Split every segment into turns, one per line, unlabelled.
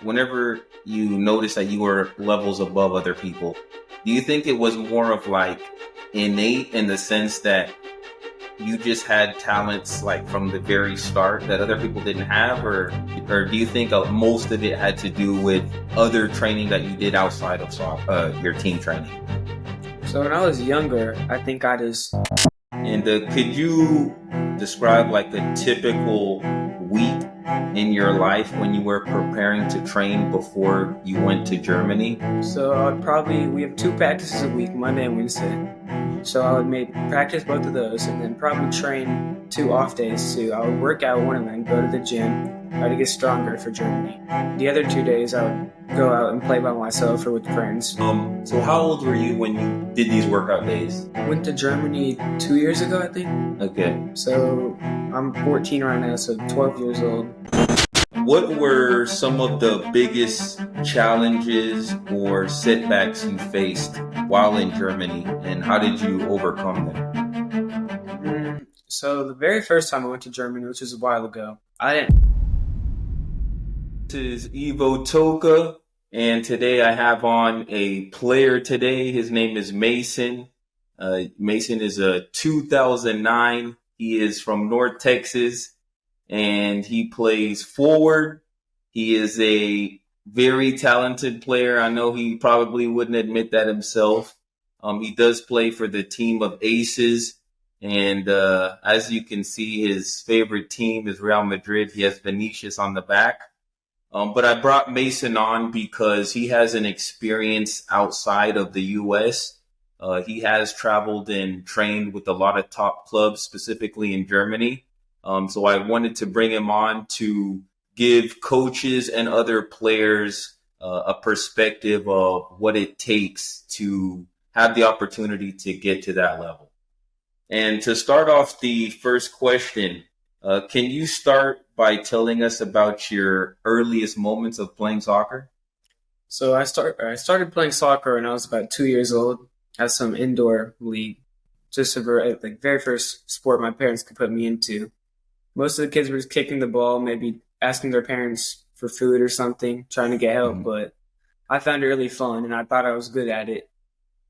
whenever you noticed that you were levels above other people, do you think it was more of like innate in the sense that you just had talents like from the very start that other people didn't have, or do you think most of it had to do with other training that you did outside of your team training?
So when I was younger, I think I just
And could you describe like a typical week in your life when you were preparing to train before you went to Germany?
we have 2 practices a week, Monday and Wednesday. So I would maybe practice both of those and then probably train 2 off days too. I would work out one of them, go to the gym, try to get stronger for Germany. The other 2 days I would go out and play by myself or with friends.
So how old were you when you did these workout days?
Went to Germany 2 years ago, I think.
Okay.
So I'm 14 right now, so 12 years old.
What were some of the biggest challenges or setbacks you faced while in Germany, and how did you overcome them?
So the very first time I went to Germany, which was a while ago, I didn't.
This is Ivo Toka, and today I have on a player today. His name is Mason. Mason is a 2009. He is from North Texas, and he plays forward. He is a very talented player. I know he probably wouldn't admit that himself. He does play for the team of AYSES. And as you can see, his favorite team is Real Madrid. He has Vinicius on the back. But I brought Mason on because he has an experience outside of the U.S. He has traveled and trained with a lot of top clubs, specifically in Germany. So I wanted to bring him on to give coaches and other players a perspective of what it takes to have the opportunity to get to that level. And to start off the first question, can you start by telling us about your earliest moments of playing soccer?
So I started playing soccer when I was about 2 years old at some indoor league. Just the very first sport my parents could put me into. Most of the kids were just kicking the ball, maybe asking their parents for food or something, trying to get help. But I found it really fun, and I thought I was good at it.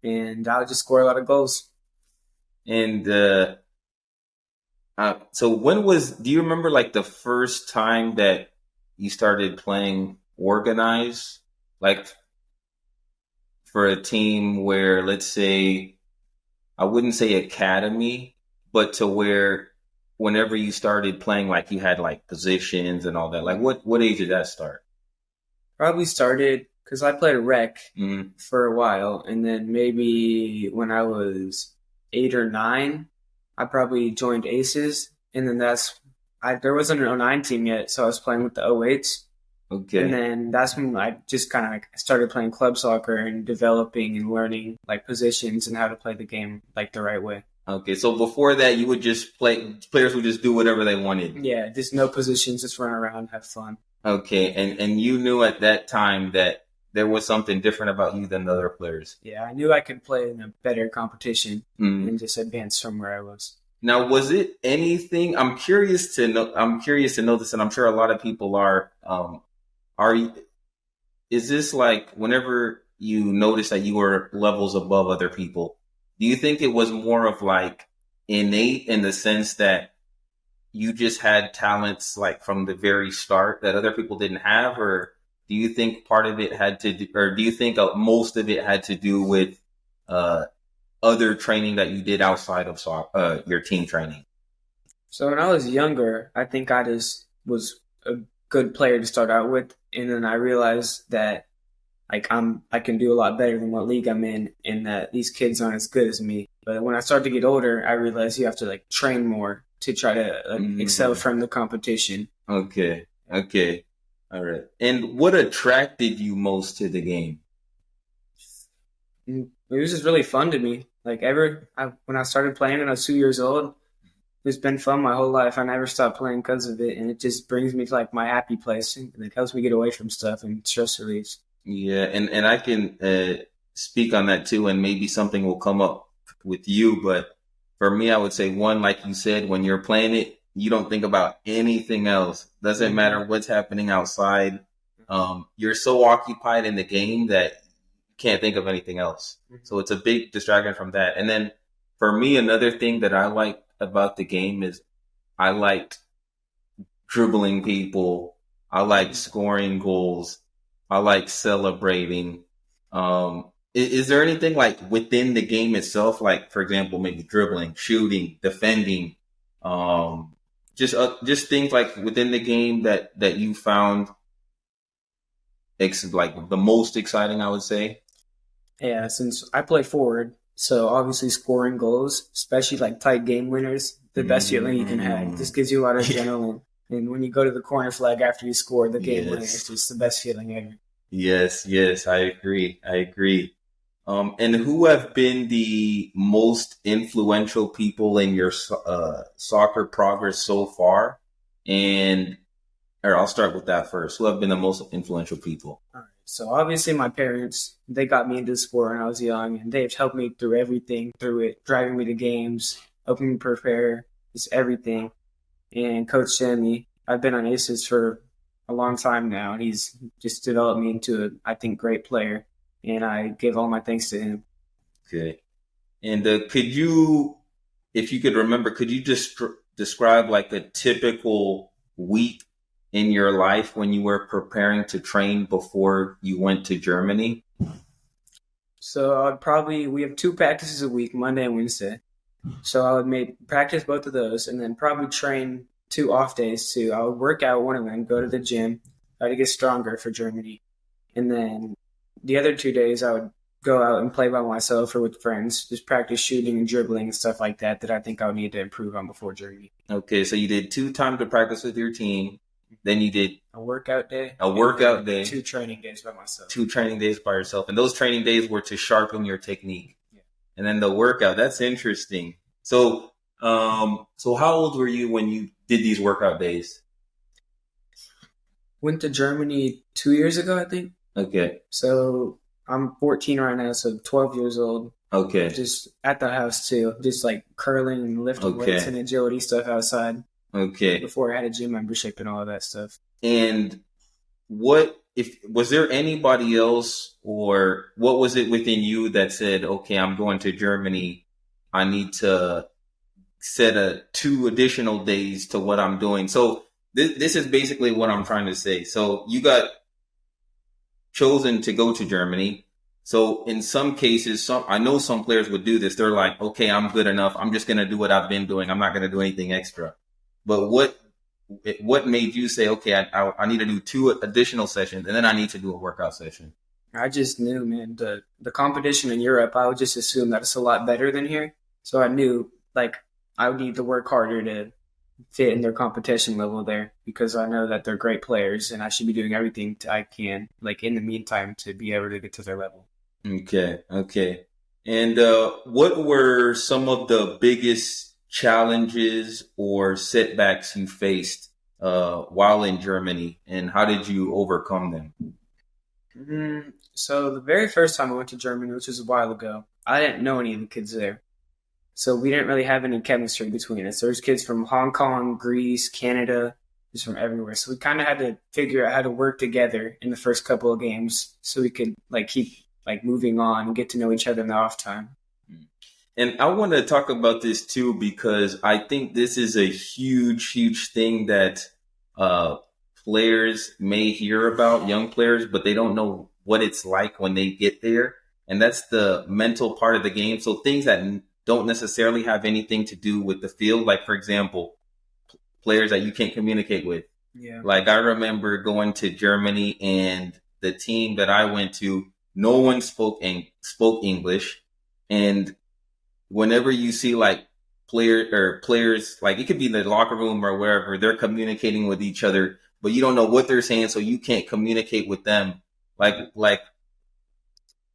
And I would just score a lot of goals.
And so do you remember like the first time that you started playing organized? Like for a team where, let's say, I wouldn't say academy, but to where whenever you started playing, like you had like positions and all that, like what age did that start?
Probably started because I played rec for a while, and then maybe when I was 8 or 9, I probably joined AYSES, and then there wasn't an 09 team yet, so I was playing with the 08s.
Okay.
And then that's when I just kind of like started playing club soccer and developing and learning like positions and how to play the game like the right way.
Okay, so before that, you would just players would just do whatever they wanted.
Yeah, just no positions, just run around, have fun.
Okay, and you knew at that time that there was something different about you than the other players.
Yeah, I knew I could play in a better competition and just advance from where I was.
Now, was it anything? I'm curious to know this, and I'm sure a lot of people are. Is this like whenever you notice that you were levels above other people? Do you think it was more of like innate in the sense that you just had talents like from the very start that other people didn't have, or do you think part of it had to do, or do you think most of it had to do with other training that you did outside of your team training?
So when I was younger, I think I just was a good player to start out with, and then I realized that like I can do a lot better than what league I'm in, and that these kids aren't as good as me. But when I started to get older, I realized you have to like train more to try to excel from the competition.
Okay. All right. And what attracted you most to the game?
It was just really fun to me. Like when I started playing when I was 2 years old, it's been fun my whole life. I never stopped playing because of it, and it just brings me to like my happy place, and it helps me get away from stuff and stress relief.
Yeah, and I can speak on that too, and maybe something will come up with you. But for me, I would say one, like you said, when you're playing it, you don't think about anything else. Doesn't matter what's happening outside. you're so occupied in the game that you can't think of anything else. So it's a big distraction from that. And then for me, another thing that I like about the game is I liked dribbling people. I like scoring goals. I like celebrating. Is there anything like within the game itself, like for example, maybe dribbling, shooting, defending, just things like within the game that you found like the most exciting, I would say?
Yeah, since I play forward, so obviously scoring goals, especially like tight game winners, the best feeling you can have. It just gives you a lot of adrenaline. And when you go to the corner flag after you score the game winner, it's just the best feeling ever.
Yes, I agree. And who have been the most influential people in your soccer progress so far? Or I'll start with that first. Who have been the most influential people?
All right. So obviously my parents, they got me into the sport when I was young, and they've helped me through everything, through it, driving me to games, helping me prepare, just everything. And Coach Sammy, I've been on AYSES for a long time now, and he's just developed me into I think, great player. And I give all my thanks to him.
Okay. And if you could remember, could you just describe like a typical week in your life when you were preparing to train before you went to Germany?
So we have 2 practices a week, Monday and Wednesday. So I would practice both of those and then probably train 2 off days too. I would work out one of them, go to the gym, try to get stronger for Germany. And then the other 2 days I would go out and play by myself or with friends, just practice shooting and dribbling and stuff like that I think I would need to improve on before Germany.
Okay, so you did 2 times to practice with your team. Then you did
a workout day.
2
training days by myself.
2 training days by yourself. And those training days were to sharpen your technique. Yeah. And then the workout, that's interesting. So how old were you when you did these workout days?
Went to Germany 2 years ago, I think.
Okay.
So I'm 14 right now, so 12 years old.
Okay.
Just at the house too, just like curling and lifting weights and agility stuff outside.
Okay.
Before I had a gym membership and all of that stuff.
And was there anybody else, or what was it within you that said, okay, I'm going to Germany, I need to set 2 additional days to what I'm doing? So this is basically what I'm trying to say. So you got chosen to go to Germany. So in some cases, I know some players would do this. They're like, okay, I'm good enough. I'm just going to do what I've been doing. I'm not going to do anything extra. But what made you say, okay, I need to do 2 additional sessions, and then I need to do a workout session?
I just knew, man, the competition in Europe, I would just assume that it's a lot better than here. So I knew, like, I would need to work harder to fit in their competition level there, because I know that they're great players, and I should be doing everything I can, like, in the meantime, to be able to get to their level.
Okay. And what were some of the biggest challenges or setbacks you faced while in Germany, and how did you overcome them?
So the very first time I went to Germany, which was a while ago, I didn't know any of the kids there. So we didn't really have any chemistry between us. There's kids from Hong Kong, Greece, Canada, just from everywhere. So we kind of had to figure out how to work together in the first couple of games so we could keep moving on and get to know each other in the off time.
And I want to talk about this too, because I think this is a huge thing that players may hear about, young players, but they don't know what it's like when they get there. And that's the mental part of the game. So things that don't necessarily have anything to do with the field. Like, for example, players that you can't communicate with.
Yeah.
Like, I remember going to Germany, and the team that I went to, no one spoke English. And whenever you see players, like, it could be in the locker room or wherever, they're communicating with each other, but you don't know what they're saying, so you can't communicate with them. Like,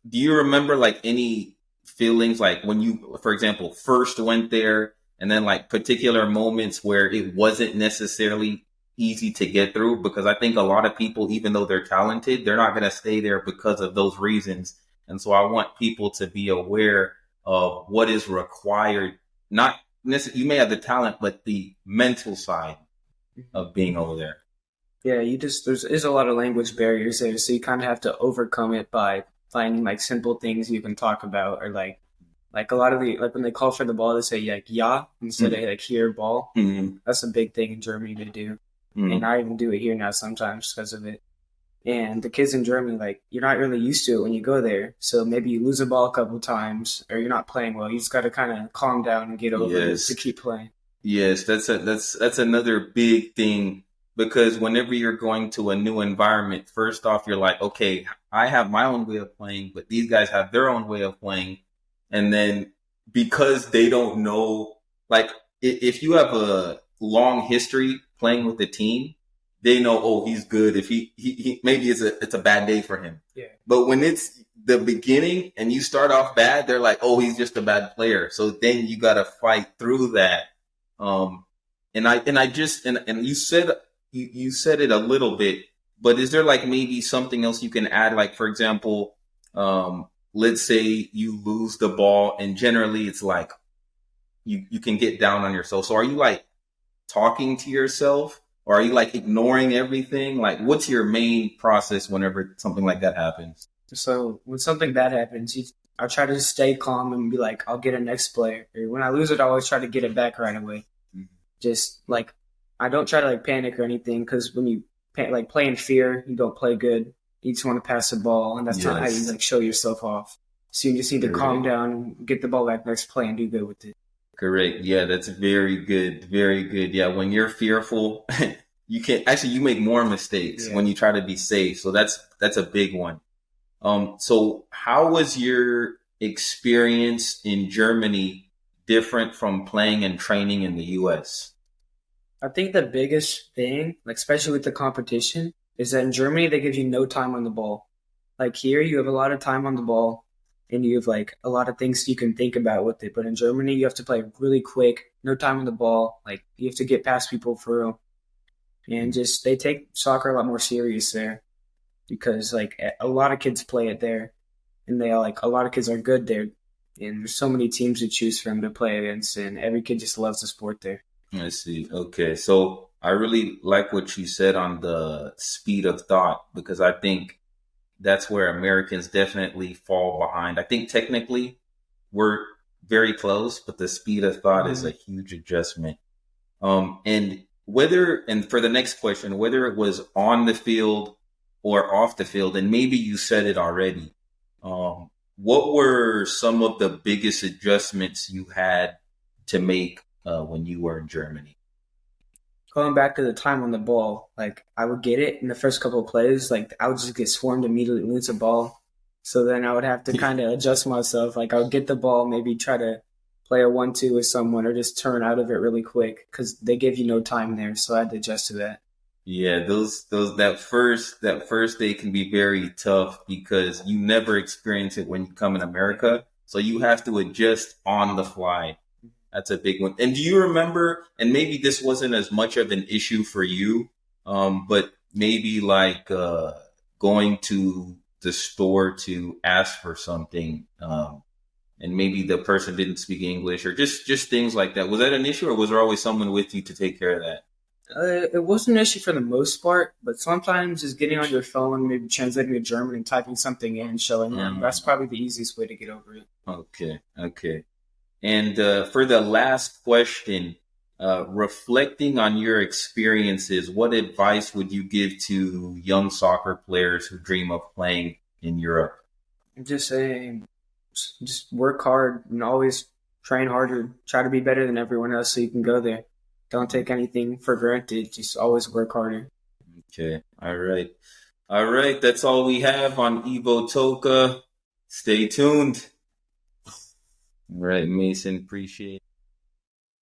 do you remember any feelings when you, for example, first went there, and then particular moments where it wasn't necessarily easy to get through? Because I think a lot of people, even though they're talented, they're not going to stay there because of those reasons. And so I want people to be aware of what is required. Not necessarily, you may have the talent, but the mental side of being over there.
Yeah, there's a lot of language barriers there, so you kind of have to overcome it by finding like simple things you can talk about, or like a lot of the like when they call for the ball, they say like "ja" instead of
Mm-hmm.
like "here ball."
Mm-hmm.
That's a big thing in Germany to do, and I even do it here now sometimes because of it. And the kids in Germany, like you're not really used to it when you go there, so maybe you lose a ball a couple times, or you're not playing well. You just got to kind of calm down and get over it to
Yes.
keep playing.
Yes, that's another big thing because whenever you're going to a new environment, first off, you're like, okay, I have my own way of playing, but these guys have their own way of playing. And then because they don't know, like if you have a long history playing with the team, they know, oh, he's good. If he maybe it's a bad day for him.
Yeah.
But when it's the beginning and you start off bad, they're like, oh, he's just a bad player. So then you got to fight through that. Um, and you said it a little bit, but is there like maybe something else you can add? Like for example, let's say you lose the ball, and generally it's like you can get down on yourself. So are you like talking to yourself, or are you like ignoring everything? Like, what's your main process whenever something like that happens?
So when something bad happens, I try to stay calm and be like, I'll get a next play. Or when I lose it, I always try to get it back right away. Just like I don't try to like panic or anything because when you like play in fear, you don't play good. You just want to pass the ball, and that's not how you
Yes.
like show yourself off. So you just need to calm
Correct.
down, get the ball back next play, and do good with it.
Correct. Yeah, that's very good. Very good. Yeah, when you're fearful, you can actually you make more mistakes
Yeah.
when you try to be safe. So that's a big one. So how was your experience in Germany different from playing and training in the US?
I think the biggest thing, like especially with the competition, is that in Germany they give you no time on the ball. Like here, you have a lot of time on the ball, and you have like a lot of things you can think about with it. But in Germany, you have to play really quick, no time on the ball. Like you have to get past people for real, and just they take soccer a lot more serious there because like a lot of kids play it there, and they are like a lot of kids are good there, and there's so many teams to choose from to play against, and every kid just loves the sport there.
I see. Okay. So I really like what you said on the speed of thought because I think that's where Americans definitely fall behind. I think technically we're very close, but the speed of thought is a
Mhm.
huge adjustment. And for the next question, whether it was on the field or off the field, and maybe you said it already, what were some of the biggest adjustments you had to make when you were in Germany?
Going back to the time on the ball, like I would get it in the first couple of plays, like I would just get swarmed immediately, lose the ball. So then I would have to kind of adjust myself. Like I would get the ball, maybe try to play a 1-2 with someone, or just turn out of it really quick because they give you no time there. So I had to adjust to that.
Yeah, those that first day can be very tough because you never experience it when you come in America. So you have to adjust on the fly. That's a big one. And do you remember, and maybe this wasn't as much of an issue for you, but maybe like going to the store to ask for something, and maybe the person didn't speak English or just things like that. Was that an issue or was there always someone with you to take care of that?
It wasn't an issue for the most part, but sometimes just getting on your phone, maybe translating to German and typing something in and showing them, that's probably the easiest way to get over it.
Okay, okay. And for the last question, reflecting on your experiences, what advice would you give to young soccer players who dream of playing in Europe?
Just saying, just work hard and always train harder. Try to be better than everyone else so you can go there. Don't take anything for granted. Just always work harder.
Okay, all right. All right, that's all we have on Evo Toka. Stay tuned. All right, Mason, appreciate it.